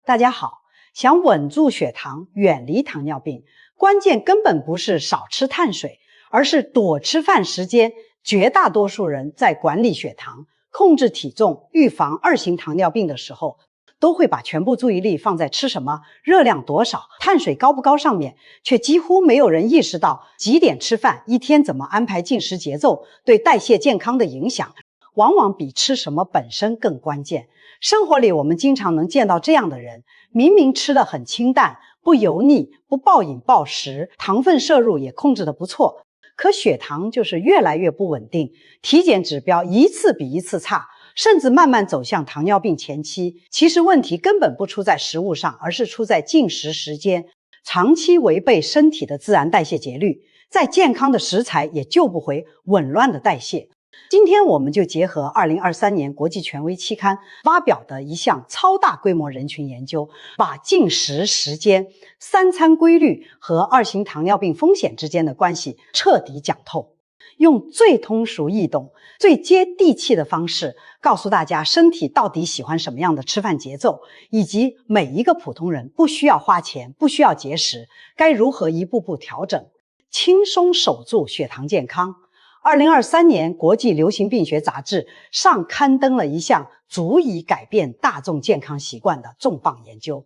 大家好，想稳住血糖，远离糖尿病，关键根本不是少吃碳水，而是多吃饭时间。绝大多数人在管理血糖、控制体重、预防2型糖尿病的时候，都会把全部注意力放在吃什么、热量多少、碳水高不高上面，却几乎没有人意识到几点吃饭、一天怎么安排进食节奏对代谢健康的影响，往往比吃什么本身更关键。生活里我们经常能见到这样的人，明明吃得很清淡，不油腻，不暴饮暴食，糖分摄入也控制得不错，可血糖就是越来越不稳定，体检指标一次比一次差，甚至慢慢走向糖尿病前期。其实问题根本不出在食物上，而是出在进食时间，长期违背身体的自然代谢节律，再健康的食材也救不回紊乱的代谢。今天我们就结合2023年国际权威期刊发表的一项超大规模人群研究，把进食时间、三餐规律和2型糖尿病风险之间的关系彻底讲透，用最通俗易懂、最接地气的方式告诉大家身体到底喜欢什么样的吃饭节奏，以及每一个普通人不需要花钱、不需要节食，该如何一步步调整，轻松守住血糖健康。2023年国际流行病学杂志上刊登了一项足以改变大众健康习惯的重磅研究。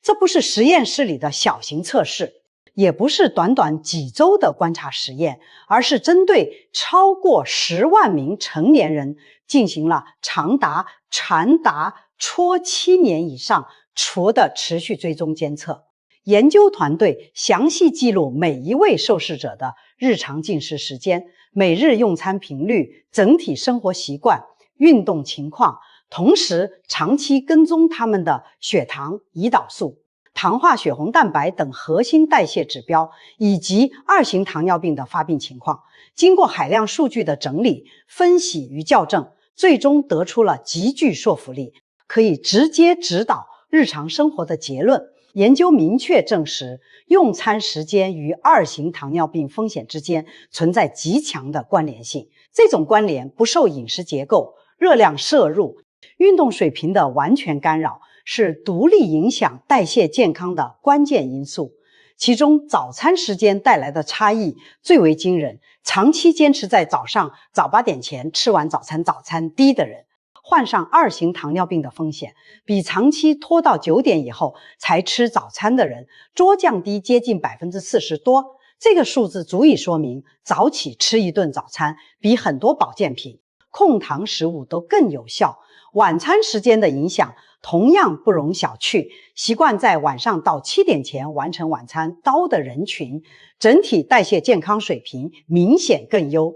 这不是实验室里的小型测试，也不是短短几周的观察实验，而是针对超过10万名成年人进行了长达7年以上的持续追踪监测。研究团队详细记录每一位受试者的日常进食时间、每日用餐频率、整体生活习惯、运动情况，同时长期跟踪他们的血糖、胰岛素、糖化血红蛋白等核心代谢指标，以及2型糖尿病的发病情况。经过海量数据的整理、分析与校正，最终得出了极具说服力、可以直接指导日常生活的结论。研究明确证实，用餐时间与2型糖尿病风险之间存在极强的关联性。这种关联不受饮食结构、热量摄入、运动水平的完全干扰，是独立影响代谢健康的关键因素。其中早餐时间带来的差异最为惊人，长期坚持在早上早8点前吃完早餐低的人，患上2型糖尿病的风险比长期拖到9点以后才吃早餐的人多降低接近40%多。这个数字足以说明，早起吃一顿早餐比很多保健品、控糖食物都更有效。晚餐时间的影响同样不容小觑，习惯在晚上到7点前完成晚餐高的人群，整体代谢健康水平明显更优，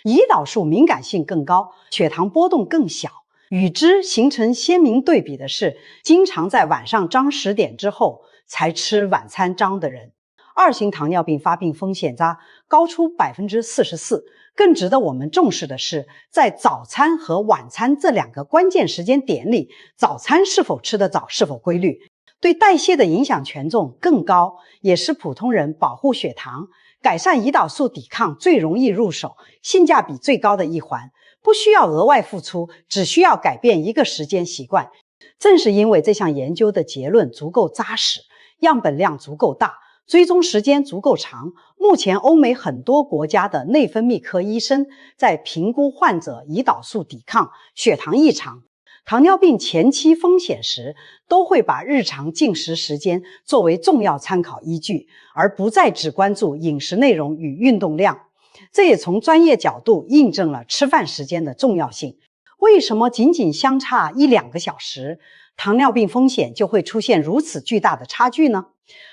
胰岛素敏感性更高，血糖波动更小。与之形成鲜明对比的是，经常在晚上张10点之后才吃晚餐张的人，2型糖尿病发病风险差高出44%。更值得我们重视的是，在早餐和晚餐这2个关键时间点里，早餐是否吃得早、是否规律，对代谢的影响权重更高，也是普通人保护血糖、改善胰岛素抵抗最容易入手、性价比最高的一环。不需要额外付出，只需要改变一个时间习惯。正是因为这项研究的结论足够扎实，样本量足够大，追踪时间足够长，目前欧美很多国家的内分泌科医生在评估患者胰岛素抵抗、血糖异常、糖尿病前期风险时，都会把日常进食时间作为重要参考依据，而不再只关注饮食内容与运动量。这也从专业角度印证了吃饭时间的重要性。为什么仅仅相差1-2个小时，糖尿病风险就会出现如此巨大的差距呢？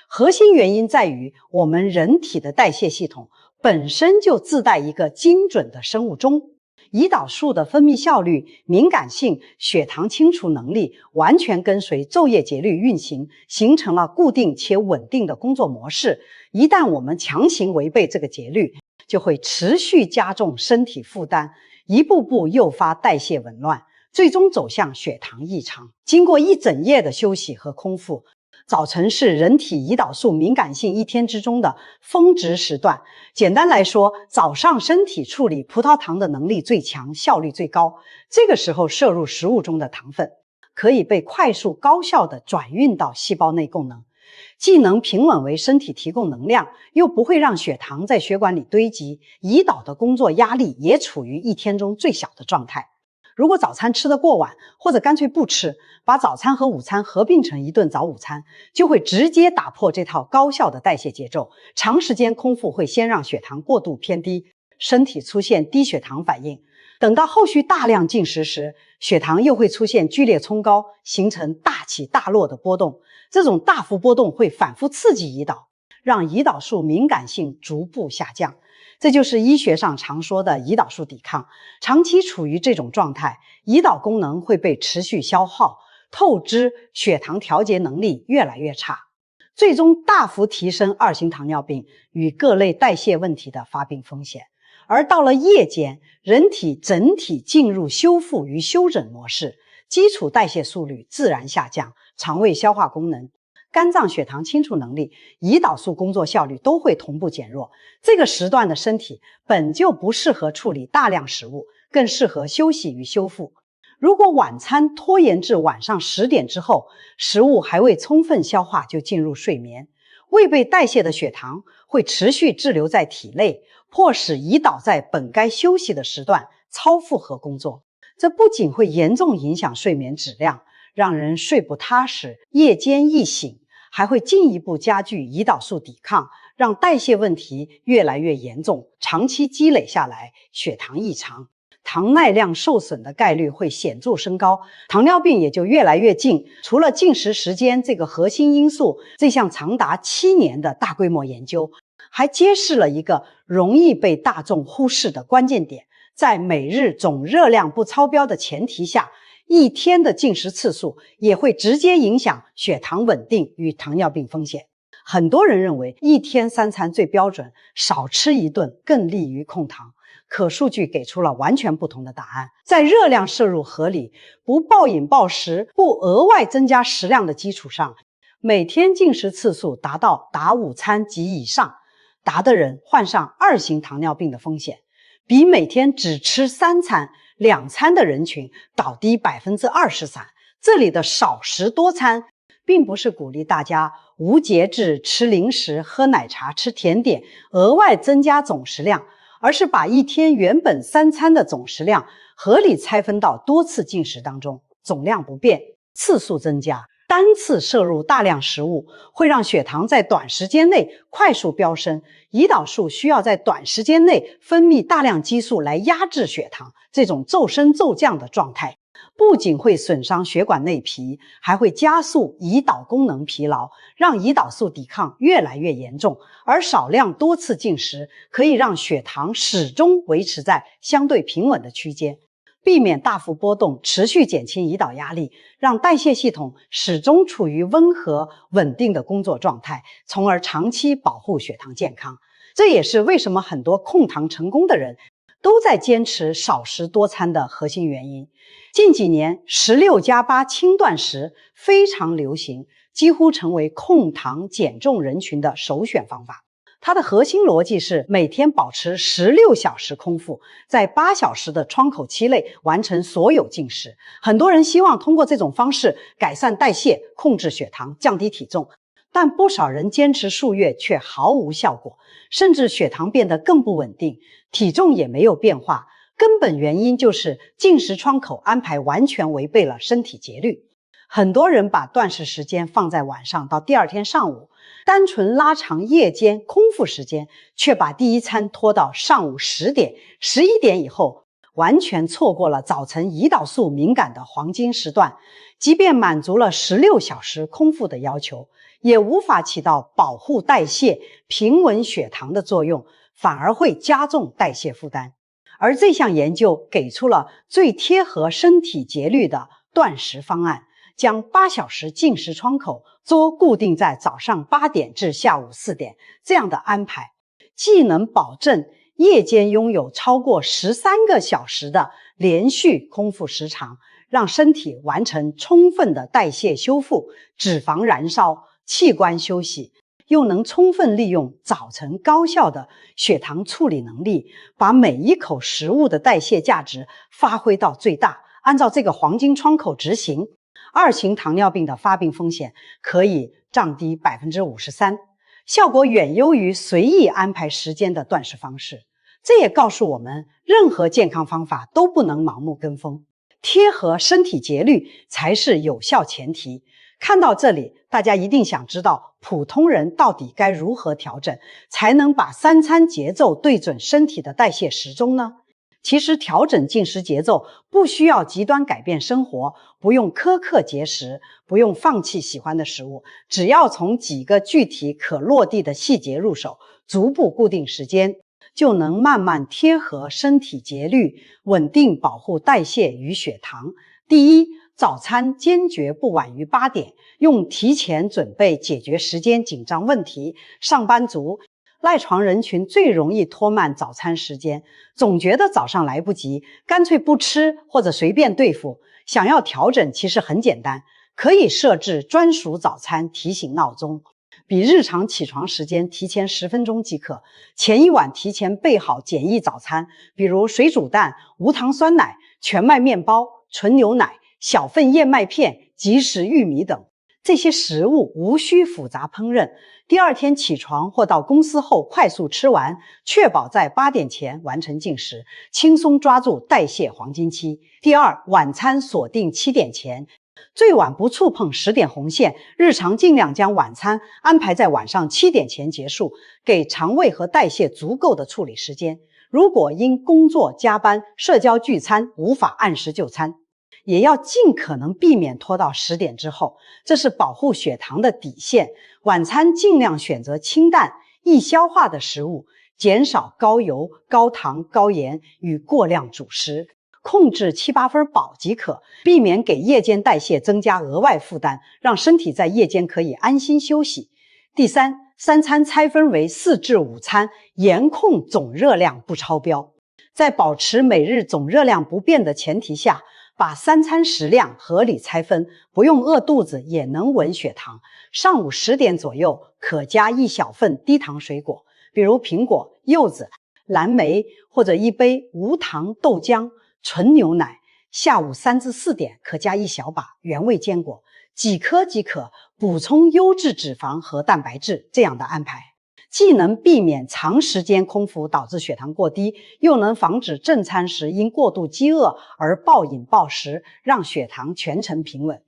核心原因在于，我们人体的代谢系统本身就自带一个精准的生物钟，胰岛素的分泌效率、敏感性、血糖清除能力完全跟随昼夜节律运行，形成了固定且稳定的工作模式。一旦我们强行违背这个节律，就会持续加重身体负担，一步步诱发代谢紊乱，最终走向血糖异常。经过一整夜的休息和空腹，早晨是人体胰岛素敏感性一天之中的峰值时段。简单来说，早上身体处理葡萄糖的能力最强，效率最高，这个时候摄入食物中的糖分可以被快速高效地转运到细胞内供能，既能平稳为身体提供能量，又不会让血糖在血管里堆积，胰岛的工作压力也处于一天中最小的状态。如果早餐吃得过晚，或者干脆不吃，把早餐和午餐合并成一顿早午餐，就会直接打破这套高效的代谢节奏。长时间空腹会先让血糖过度偏低，身体出现低血糖反应，等到后续大量进食时，血糖又会出现剧烈冲高，形成大起大落的波动。这种大幅波动会反复刺激胰岛，让胰岛素敏感性逐步下降。这就是医学上常说的胰岛素抵抗。长期处于这种状态，胰岛功能会被持续消耗，透支，血糖调节能力越来越差，最终大幅提升2型糖尿病与各类代谢问题的发病风险。而到了夜间，人体整体进入修复与休整模式，基础代谢速率自然下降，肠胃消化功能、肝脏血糖清除能力、胰岛素工作效率都会同步减弱。这个时段的身体本就不适合处理大量食物，更适合休息与修复。如果晚餐拖延至晚上10点之后，食物还未充分消化就进入睡眠，未被代谢的血糖会持续滞留在体内，迫使胰岛在本该休息的时段超负荷工作。这不仅会严重影响睡眠质量，让人睡不踏实，夜间易醒，还会进一步加剧胰岛素抵抗，让代谢问题越来越严重，长期积累下来，血糖异常，糖耐量受损的概率会显著升高，糖尿病也就越来越近。除了进食时间这个核心因素，这项长达7年的大规模研究还揭示了一个容易被大众忽视的关键点，在每日总热量不超标的前提下，一天的进食次数也会直接影响血糖稳定与糖尿病风险。很多人认为一天3餐最标准，少吃一顿更利于控糖。可数据给出了完全不同的答案。在热量摄入合理、不暴饮暴食、不额外增加食量的基础上，每天进食次数达到达5餐及以上，达的人患上2型糖尿病的风险，比每天只吃3餐、2餐的人群倒低23%。这里的少食多餐，并不是鼓励大家无节制吃零食、喝奶茶、吃甜点，额外增加总食量，而是把一天原本3餐的总食量合理拆分到多次进食当中，总量不变，次数增加。单次摄入大量食物会让血糖在短时间内快速飙升，胰岛素需要在短时间内分泌大量激素来压制血糖，这种骤升骤降的状态不仅会损伤血管内皮，还会加速胰岛功能疲劳，让胰岛素抵抗越来越严重。而少量多次进食可以让血糖始终维持在相对平稳的区间，避免大幅波动，持续减轻胰岛压力，让代谢系统始终处于温和稳定的工作状态，从而长期保护血糖健康。这也是为什么很多控糖成功的人都在坚持少食多餐的核心原因。近几年16+8轻断食非常流行，几乎成为控糖减重人群的首选方法。它的核心逻辑是每天保持16小时空腹，在8小时的窗口期内完成所有进食。很多人希望通过这种方式改善代谢、控制血糖、降低体重，但不少人坚持数月却毫无效果，甚至血糖变得更不稳定，体重也没有变化。根本原因就是进食窗口安排完全违背了身体节律。很多人把断食时间放在晚上到第2天上午，单纯拉长夜间空腹时间，却把第1餐拖到上午10点、11点以后，完全错过了早晨胰岛素敏感的黄金时段。即便满足了16小时空腹的要求，也无法起到保护代谢、平稳血糖的作用，反而会加重代谢负担。而这项研究给出了最贴合身体节律的断食方案，将8小时进食窗口做固定在早上8点至下午4点，这样的安排既能保证夜间拥有超过13个小时的连续空腹时长，让身体完成充分的代谢修复、脂肪燃烧、器官休息，又能充分利用早晨高效的血糖处理能力，把每一口食物的代谢价值发挥到最大。按照这个黄金窗口执行2型糖尿病的发病风险可以降低 53%， 效果远优于随意安排时间的断食方式。这也告诉我们，任何健康方法都不能盲目跟风，贴合身体节律才是有效前提。看到这里，大家一定想知道普通人到底该如何调整，才能把3餐节奏对准身体的代谢时钟呢？其实调整进食节奏不需要极端改变生活，不用苛刻节食，不用放弃喜欢的食物，只要从几个具体可落地的细节入手，逐步固定时间，就能慢慢贴合身体节律，稳定保护代谢与血糖。第一，早餐坚决不晚于8点，用提前准备解决时间紧张问题。上班族、赖床人群最容易拖慢早餐时间，总觉得早上来不及，干脆不吃或者随便对付。想要调整其实很简单，可以设置专属早餐提醒闹钟，比日常起床时间提前10分钟即可。前一晚提前备好简易早餐，比如水煮蛋、无糖酸奶、全麦面包、纯牛奶、小份燕麦片、即食玉米等。这些食物无需复杂烹饪，第二天起床或到公司后快速吃完，确保在8点前完成进食，轻松抓住代谢黄金期。第二，晚餐锁定7点前，最晚不触碰10点红线，日常尽量将晚餐安排在晚上7点前结束，给肠胃和代谢足够的处理时间。如果因工作、加班、社交聚餐无法按时就餐，也要尽可能避免拖到10点之后，这是保护血糖的底线。晚餐尽量选择清淡、易消化的食物，减少高油、高糖、高盐与过量主食，控制7、8分饱即可，避免给夜间代谢增加额外负担，让身体在夜间可以安心休息。第三，3餐拆分为4至5餐，严控总热量不超标。在保持每日总热量不变的前提下，把3餐食量合理拆分，不用饿肚子也能稳血糖。上午10点左右可加1小份低糖水果，比如苹果、柚子、蓝莓，或者1杯无糖豆浆、纯牛奶。下午3至4点可加1小把原味坚果，几颗即可，补充优质脂肪和蛋白质。这样的安排既能避免长时间空腹导致血糖过低，又能防止正餐时因过度饥饿而暴饮暴食，让血糖全程平稳。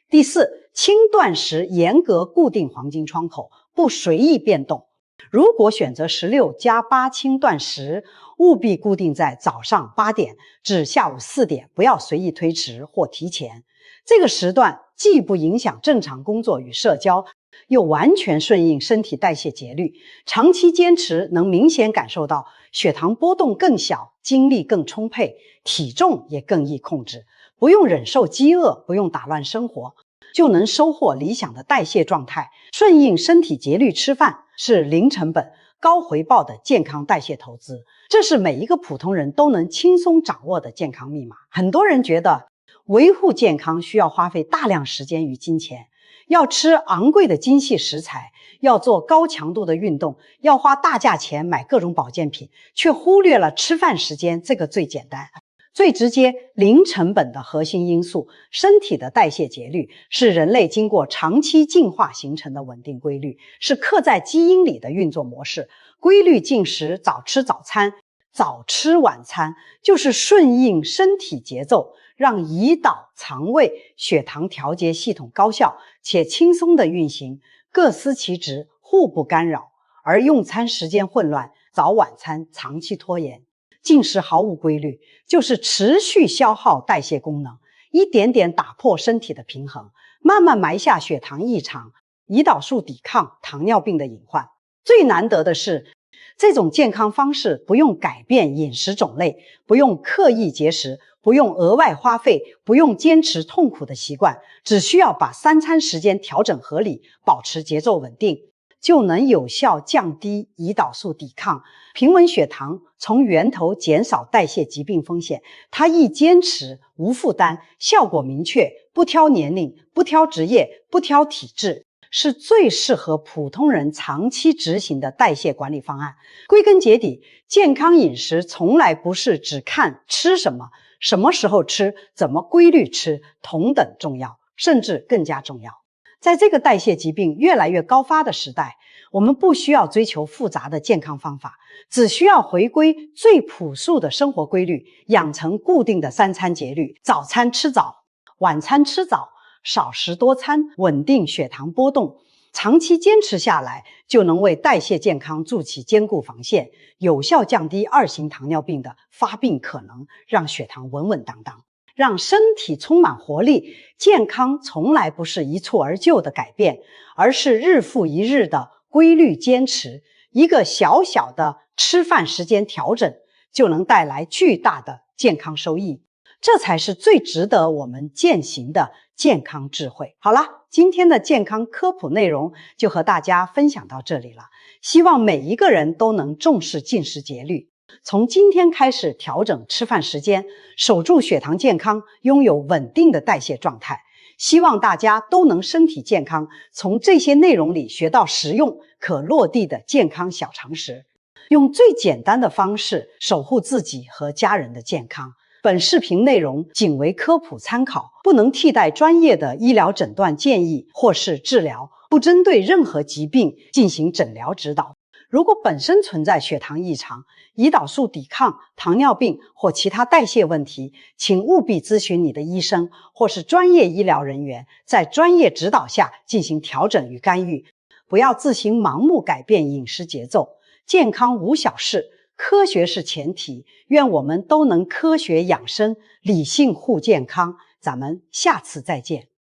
第四，轻断食严格固定黄金窗口，不随意变动。如果选择16+8轻断食，务必固定在早上8点至下午4点，不要随意推迟或提前。这个时段既不影响正常工作与社交，又完全顺应身体代谢节律，长期坚持能明显感受到血糖波动更小，精力更充沛，体重也更易控制，不用忍受饥饿，不用打乱生活，就能收获理想的代谢状态。顺应身体节律吃饭是零成本、高回报的健康代谢投资，这是每一个普通人都能轻松掌握的健康密码。很多人觉得维护健康需要花费大量时间与金钱，要吃昂贵的精细食材，要做高强度的运动，要花大价钱买各种保健品，却忽略了吃饭时间这个最简单、最直接、零成本的核心因素。身体的代谢节律是人类经过长期进化形成的稳定规律，是刻在基因里的运作模式。规律进食，早吃早餐，早吃晚餐，就是顺应身体节奏，让胰岛、肠胃、血糖调节系统高效且轻松的运行，各司其职，互不干扰。而用餐时间混乱，早晚餐长期拖延，进食毫无规律，就是持续消耗代谢功能，一点点打破身体的平衡，慢慢埋下血糖异常、胰岛素抵抗、糖尿病的隐患。最难得的是，这种健康方式不用改变饮食种类，不用刻意节食，不用额外花费，不用坚持痛苦的习惯，只需要把3餐时间调整合理，保持节奏稳定，就能有效降低胰岛素抵抗，平稳血糖，从源头减少代谢疾病风险。它易坚持、无负担，效果明确，不挑年龄，不挑职业，不挑体质，是最适合普通人长期执行的代谢管理方案。归根结底，健康饮食从来不是只看吃什么、什么时候吃、怎么规律吃，同等重要。甚至更加重要。在这个代谢疾病越来越高发的时代，我们不需要追求复杂的健康方法，只需要回归最朴素的生活规律，养成固定的3餐节律：早餐吃早，晚餐吃早，少食多餐，稳定血糖波动。长期坚持下来，就能为代谢健康筑起坚固防线，有效降低2型糖尿病的发病可能，让血糖稳稳当当，让身体充满活力。健康从来不是一蹴而就的改变，而是日复一日的规律坚持。一个小小的吃饭时间调整，就能带来巨大的健康收益。这才是最值得我们践行的健康智慧。好了，今天的健康科普内容就和大家分享到这里了。希望每一个人都能重视进食节律，从今天开始调整吃饭时间，守住血糖健康，拥有稳定的代谢状态。希望大家都能身体健康，从这些内容里学到实用可落地的健康小常识，用最简单的方式守护自己和家人的健康。本视频内容仅为科普参考，不能替代专业的医疗诊断建议或是治疗，不针对任何疾病进行诊疗指导。如果本身存在血糖异常、胰岛素抵抗、糖尿病或其他代谢问题，请务必咨询你的医生或是专业医疗人员，在专业指导下进行调整与干预。不要自行盲目改变饮食节奏，健康无小事，科学是前提。愿我们都能科学养生，理性护健康。咱们下次再见。